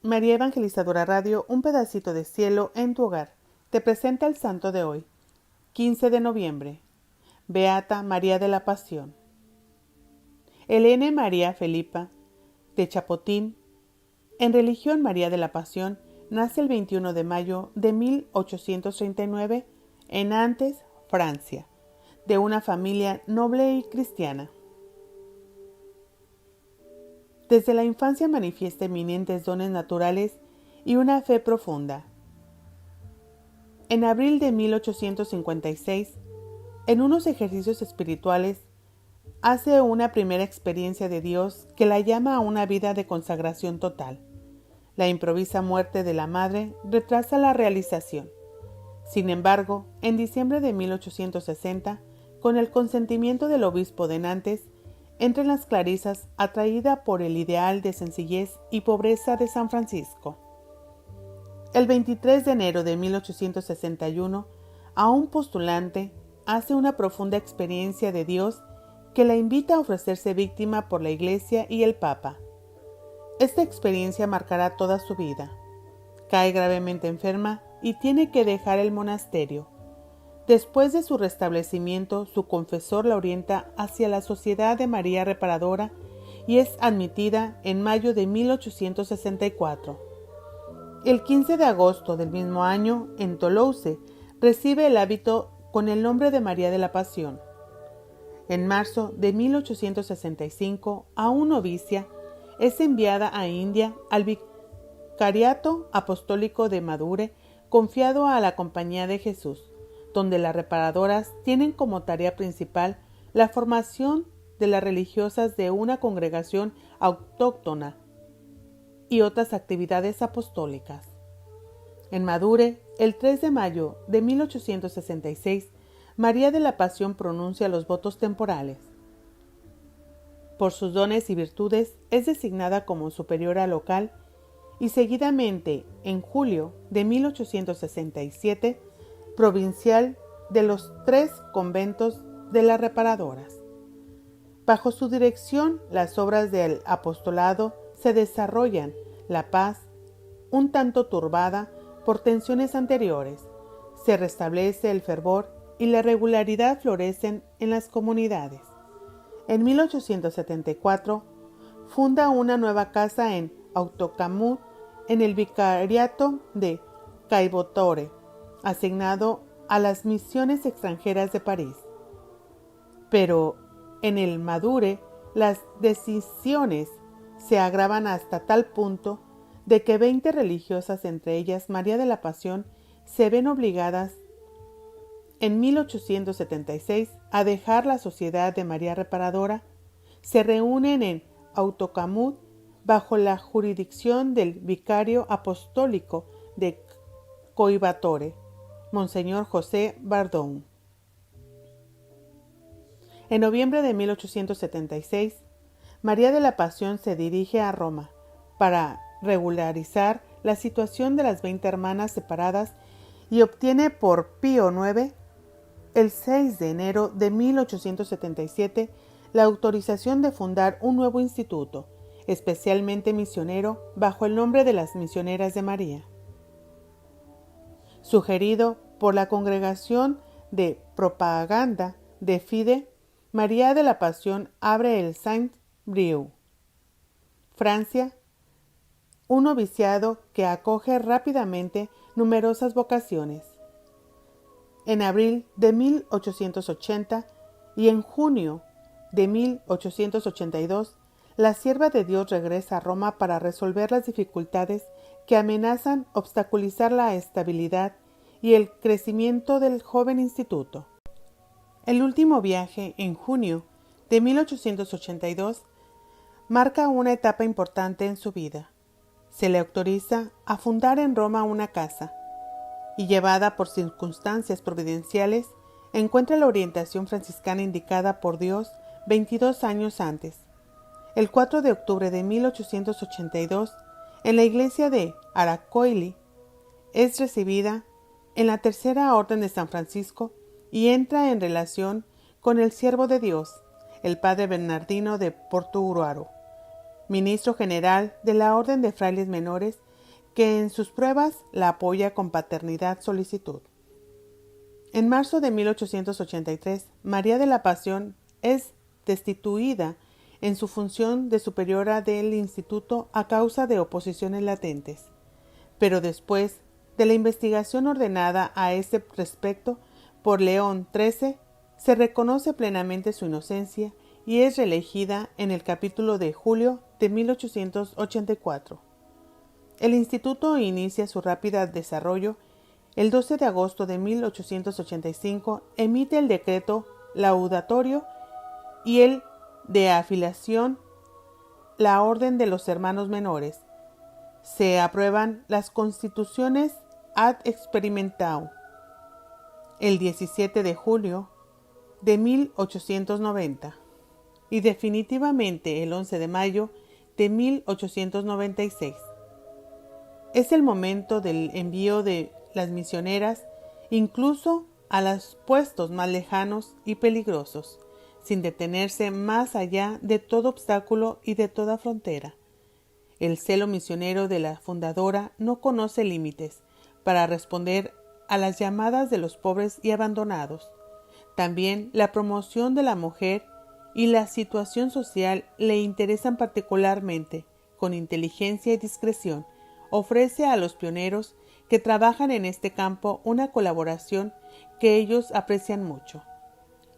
María Evangelizadora Radio, un pedacito de cielo en tu hogar. Te presenta el santo de hoy, 15 de noviembre. Beata María de la Pasión. Elena María Felipa de Chapotín, en religión María de la Pasión, nace el 21 de mayo de 1839 en Nantes, Francia, de una familia noble y cristiana. Desde la infancia manifiesta eminentes dones naturales y una fe profunda. En abril de 1856, en unos ejercicios espirituales, hace una primera experiencia de Dios que la llama a una vida de consagración total. La improvisa muerte de la madre retrasa la realización. Sin embargo, en diciembre de 1860, con el consentimiento del obispo de Nantes, entra en las clarisas atraída por el ideal de sencillez y pobreza de San Francisco. El 23 de enero de 1861, a un postulante hace una profunda experiencia de Dios que la invita a ofrecerse víctima por la Iglesia y el Papa. Esta experiencia marcará toda su vida. Cae gravemente enferma y tiene que dejar el monasterio. Después de su restablecimiento, su confesor la orienta hacia la Sociedad de María Reparadora y es admitida en mayo de 1864. El 15 de agosto del mismo año, en Toulouse, recibe el hábito con el nombre de María de la Pasión. En marzo de 1865, aún novicia, es enviada a India al Vicariato Apostólico de Madure, confiado a la Compañía de Jesús, donde las reparadoras tienen como tarea principal la formación de las religiosas de una congregación autóctona y otras actividades apostólicas. En Madure, el 3 de mayo de 1866, María de la Pasión pronuncia los votos temporales. Por sus dones y virtudes es designada como superiora local y seguidamente, en julio de 1867, provincial de los 3 conventos de las reparadoras. Bajo su dirección, las obras del apostolado se desarrollan, la paz, un tanto turbada por tensiones anteriores, se restablece el fervor y la regularidad florecen en las comunidades. En 1874, funda una nueva casa en Hautocamut, en el vicariato de Caibotore, asignado a las misiones extranjeras de París. Pero en el Madure las decisiones se agravan hasta tal punto de que 20 religiosas, entre ellas María de la Pasión, se ven obligadas en 1876 a dejar la Sociedad de María Reparadora. Se reúnen en Hautocamut bajo la jurisdicción del vicario apostólico de Coibatore, Monseñor José Bardón. En noviembre de 1876, María de la Pasión se dirige a Roma para regularizar la situación de las 20 hermanas separadas y obtiene por Pío IX, el 6 de enero de 1877, la autorización de fundar un nuevo instituto, especialmente misionero, bajo el nombre de las Misioneras de María. Sugerido por la Congregación de Propaganda de Fide, María de la Pasión abre el Saint-Brieuc, Francia, un noviciado que acoge rápidamente numerosas vocaciones. En abril de 1880 y en junio de 1882, la sierva de Dios regresa a Roma para resolver las dificultades que amenazan obstaculizar la estabilidad y el crecimiento del joven instituto. El último viaje, en junio de 1882, marca una etapa importante en su vida. Se le autoriza a fundar en Roma una casa y, llevada por circunstancias providenciales, encuentra la orientación franciscana indicada por Dios 22 años antes. El 4 de octubre de 1882, en la iglesia de Aracoili, es recibida en la Tercera Orden de San Francisco y entra en relación con el siervo de Dios, el padre Bernardino de Portuguaro, ministro general de la Orden de Frailes Menores, que en sus pruebas la apoya con paternidad solicitud. En marzo de 1883, María de la Pasión es destituida en su función de superiora del instituto a causa de oposiciones latentes. Pero después de la investigación ordenada a este respecto por León XIII, se reconoce plenamente su inocencia y es reelegida en el capítulo de julio de 1884. El instituto inicia su rápido desarrollo. El 12 de agosto de 1885 emite el decreto laudatorio y el de afiliación, la Orden de los Hermanos Menores. Se aprueban las constituciones ad experimentum. El 17 de julio de 1890 y definitivamente el 11 de mayo de 1896. Es el momento del envío de las misioneras, incluso a los puestos más lejanos y peligrosos, sin detenerse más allá de todo obstáculo y de toda frontera. El celo misionero de la fundadora no conoce límites para responder a las llamadas de los pobres y abandonados. También la promoción de la mujer y la situación social le interesan particularmente. Con inteligencia y discreción, ofrece a los pioneros que trabajan en este campo una colaboración que ellos aprecian mucho.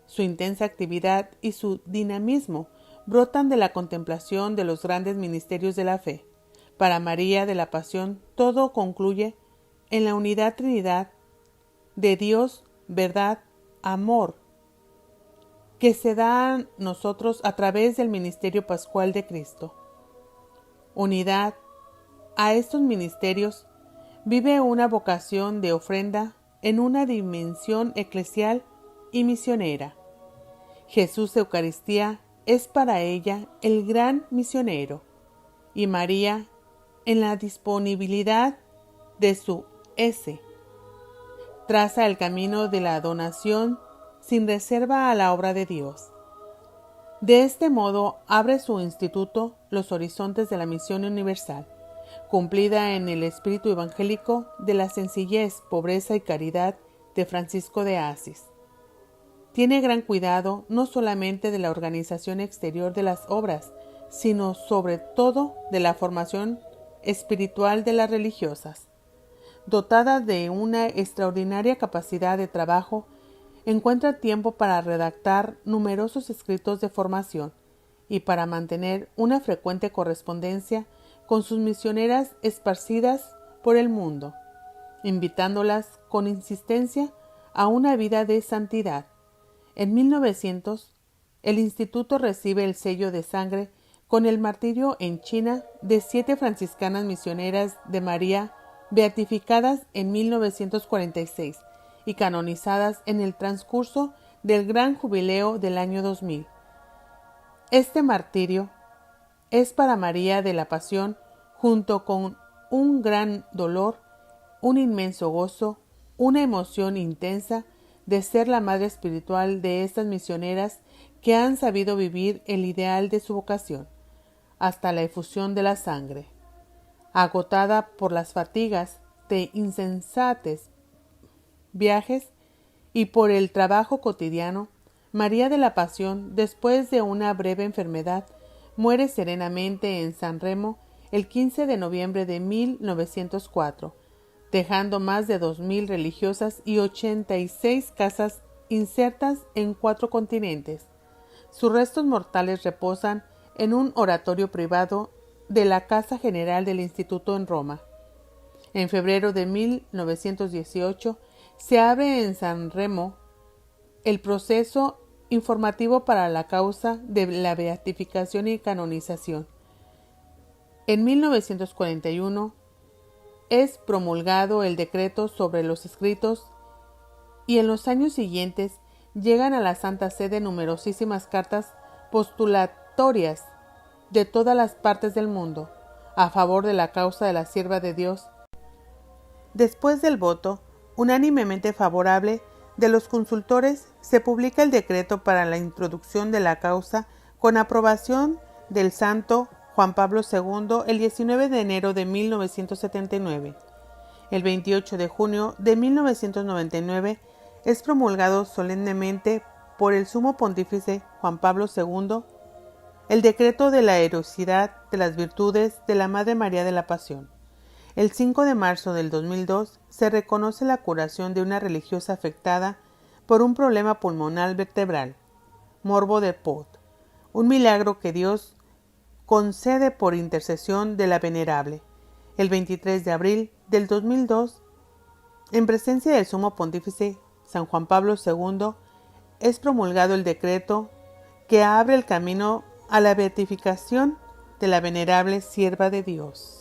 Su intensa actividad y su dinamismo brotan de la contemplación de los grandes ministerios de la fe. Para María de la Pasión todo concluye en la unidad Trinidad de Dios, verdad, amor, que se da a nosotros a través del ministerio pascual de Cristo. Unidad a estos ministerios vive una vocación de ofrenda en una dimensión eclesial y misionera. Jesús Eucaristía es para ella el gran misionero y María, en la disponibilidad de su ese, traza el camino de la donación sin reserva a la obra de Dios. De este modo abre su instituto los horizontes de la misión universal, cumplida en el espíritu evangélico de la sencillez, pobreza y caridad de Francisco de Asís. Tiene gran cuidado no solamente de la organización exterior de las obras, sino sobre todo de la formación espiritual de las religiosas. Dotada de una extraordinaria capacidad de trabajo, encuentra tiempo para redactar numerosos escritos de formación y para mantener una frecuente correspondencia con sus misioneras esparcidas por el mundo, invitándolas con insistencia a una vida de santidad. En 1900, el instituto recibe el sello de sangre con el martirio en China de 7 franciscanas misioneras de María, beatificadas en 1946 y canonizadas en el transcurso del gran jubileo del año 2000. Este martirio es para María de la Pasión, junto con un gran dolor, un inmenso gozo, una emoción intensa de ser la madre espiritual de estas misioneras que han sabido vivir el ideal de su vocación, hasta la efusión de la sangre. Agotada por las fatigas de insensates viajes y por el trabajo cotidiano, María de la Pasión, después de una breve enfermedad, muere serenamente en San Remo el 15 de noviembre de 1904, dejando más de 2,000 religiosas y 86 casas insertas en 4 continentes. Sus restos mortales reposan en un oratorio privado de la Casa General del Instituto en Roma. En febrero de 1918 se abre en San Remo el proceso informativo para la causa de la beatificación y canonización. En 1941 es promulgado el decreto sobre los escritos y en los años siguientes llegan a la Santa Sede numerosísimas cartas postulatorias de todas las partes del mundo a favor de la causa de la sierva de Dios. Después del voto unánimemente favorable de los consultores, se publica el decreto para la introducción de la causa con aprobación del santo Juan Pablo II el 19 de enero de 1979. El 28 de junio de 1999 es promulgado solemnemente por el Sumo Pontífice Juan Pablo II el decreto de la heroicidad de las virtudes de la Madre María de la Pasión. El 5 de marzo del 2002 se reconoce la curación de una religiosa afectada por un problema pulmonar vertebral, morbo de Pot, un milagro que Dios concede por intercesión de la Venerable. El 23 de abril del 2002, en presencia del Sumo Pontífice San Juan Pablo II, es promulgado el decreto que abre el camino a la beatificación de la Venerable Sierva de Dios.